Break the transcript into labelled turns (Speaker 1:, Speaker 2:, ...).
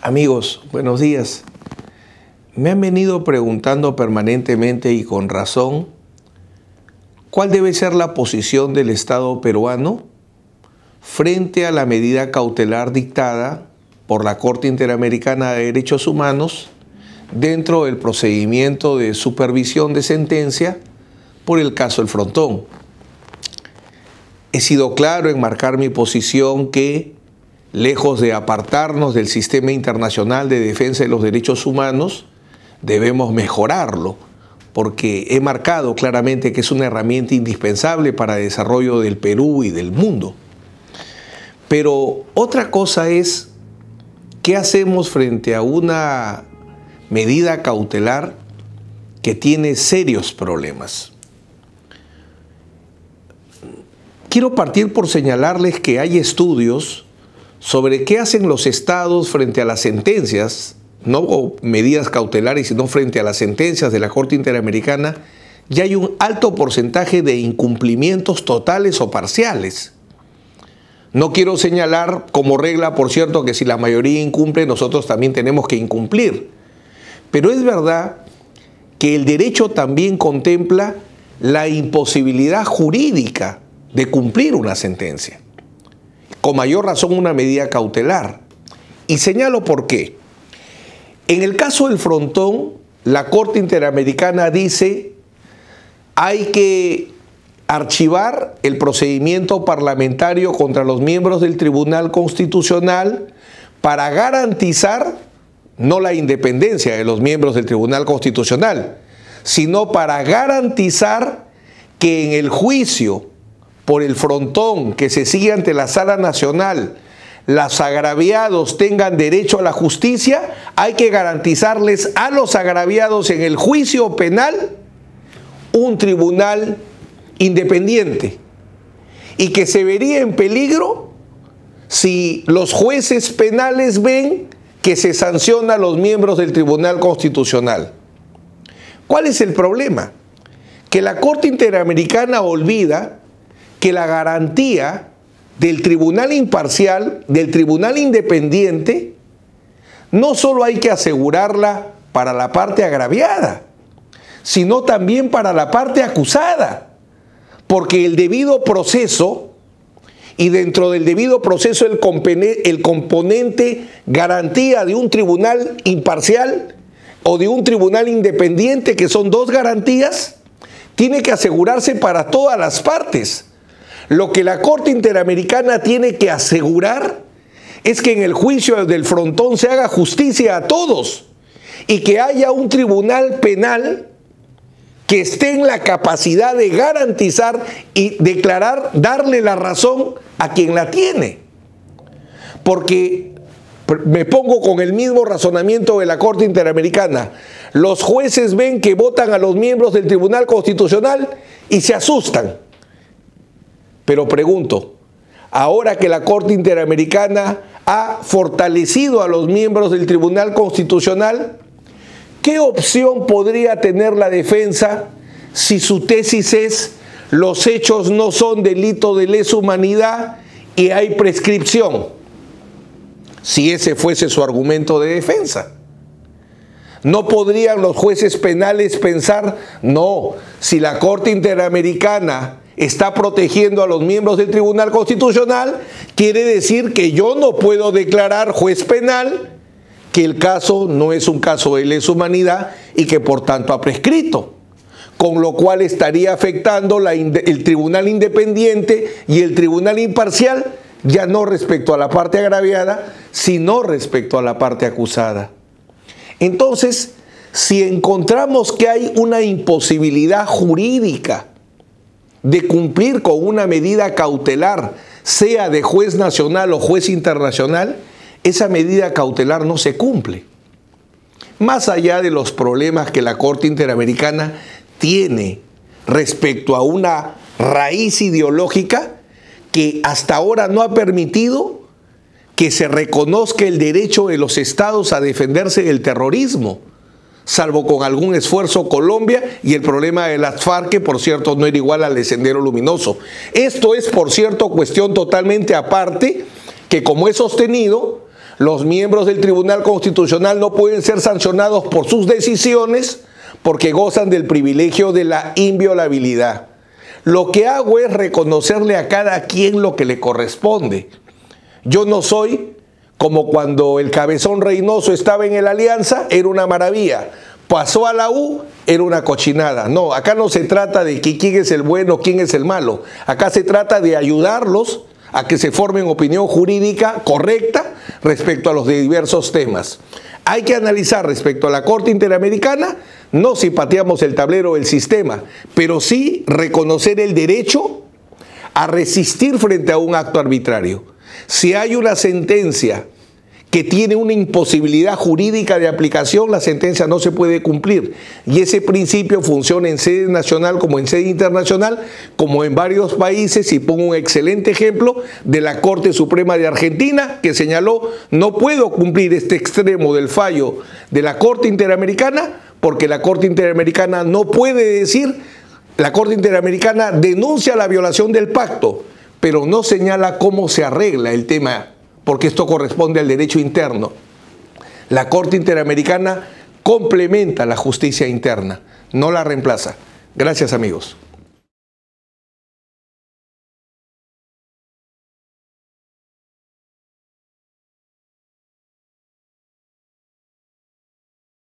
Speaker 1: Amigos, buenos días. Me han venido preguntando permanentemente y con razón, ¿cuál debe ser la posición del Estado peruano frente a la medida cautelar dictada por la Corte Interamericana de Derechos Humanos dentro del procedimiento de supervisión de sentencia por el caso El Frontón? He sido claro en marcar mi posición que, lejos de apartarnos del sistema internacional de defensa de los derechos humanos, debemos mejorarlo, porque he marcado claramente que es una herramienta indispensable para el desarrollo del Perú y del mundo. Pero otra cosa es, ¿qué hacemos frente a una medida cautelar que tiene serios problemas? Quiero partir por señalarles que hay estudios sobre qué hacen los estados frente a las sentencias, no medidas cautelares, sino frente a las sentencias de la Corte Interamericana, y hay un alto porcentaje de incumplimientos totales o parciales. No quiero señalar como regla, por cierto, que si la mayoría incumple, nosotros también tenemos que incumplir. Pero es verdad que el derecho también contempla la imposibilidad jurídica de cumplir una sentencia. Con mayor razón una medida cautelar. Y señalo por qué. En el caso del Frontón, la Corte Interamericana dice hay que archivar el procedimiento parlamentario contra los miembros del Tribunal Constitucional para garantizar no la independencia de los miembros del Tribunal Constitucional, sino para garantizar que en el juicio por el Frontón que se sigue ante la Sala Nacional, los agraviados tengan derecho a la justicia, hay que garantizarles a los agraviados en el juicio penal un tribunal independiente y que se vería en peligro si los jueces penales ven que se sanciona a los miembros del Tribunal Constitucional. ¿Cuál es el problema? Que la Corte Interamericana olvida que la garantía del tribunal imparcial, del tribunal independiente, no solo hay que asegurarla para la parte agraviada, sino también para la parte acusada, porque el debido proceso, y dentro del debido proceso el componente garantía de un tribunal imparcial o de un tribunal independiente, que son dos garantías, tiene que asegurarse para todas las partes. Lo que la Corte Interamericana tiene que asegurar es que en el juicio del Frontón se haga justicia a todos y que haya un tribunal penal que esté en la capacidad de garantizar y declarar, darle la razón a quien la tiene. Porque me pongo con el mismo razonamiento de la Corte Interamericana. Los jueces ven que votan a los miembros del Tribunal Constitucional y se asustan. Pero pregunto, ahora que la Corte Interamericana ha fortalecido a los miembros del Tribunal Constitucional, ¿qué opción podría tener la defensa si su tesis es los hechos no son delito de lesa humanidad y hay prescripción? Si ese fuese su argumento de defensa. ¿No podrían los jueces penales pensar, no, si la Corte Interamericana está protegiendo a los miembros del Tribunal Constitucional, quiere decir que yo no puedo declarar juez penal que el caso no es un caso de lesa humanidad y que por tanto ha prescrito, con lo cual estaría afectando el tribunal independiente y el tribunal imparcial, ya no respecto a la parte agraviada, sino respecto a la parte acusada. Entonces, si encontramos que hay una imposibilidad jurídica de cumplir con una medida cautelar, sea de juez nacional o juez internacional, esa medida cautelar no se cumple. Más allá de los problemas que la Corte Interamericana tiene respecto a una raíz ideológica que hasta ahora no ha permitido que se reconozca el derecho de los estados a defenderse del terrorismo, salvo con algún esfuerzo Colombia y el problema de las FARC, que por cierto no era igual al de Sendero Luminoso. Esto es, por cierto, cuestión totalmente aparte, que como he sostenido, Los miembros del Tribunal Constitucional no pueden ser sancionados por sus decisiones porque gozan del privilegio de la inviolabilidad. Lo que hago es reconocerle a cada quien lo que le corresponde. Yo no soy como cuando el Cabezón Reynoso estaba en el Alianza, era una maravilla. Pasó a la U, era una cochinada. No, acá no se trata de quién es el bueno, quién es el malo. Acá se trata de ayudarlos a que se formen opinión jurídica correcta respecto a los diversos temas. Hay que analizar respecto a la Corte Interamericana, no si pateamos el tablero del sistema, pero sí reconocer el derecho a resistir frente a un acto arbitrario. Si hay una sentencia que tiene una imposibilidad jurídica de aplicación, la sentencia no se puede cumplir. Y ese principio funciona en sede nacional como en sede internacional, como en varios países, y pongo un excelente ejemplo de la Corte Suprema de Argentina, que señaló: no puedo cumplir este extremo del fallo de la Corte Interamericana, porque la Corte Interamericana no puede decir, la Corte Interamericana denuncia la violación del pacto, pero no señala cómo se arregla el tema, porque esto corresponde al derecho interno. La Corte Interamericana complementa la justicia interna, no la reemplaza. Gracias, amigos.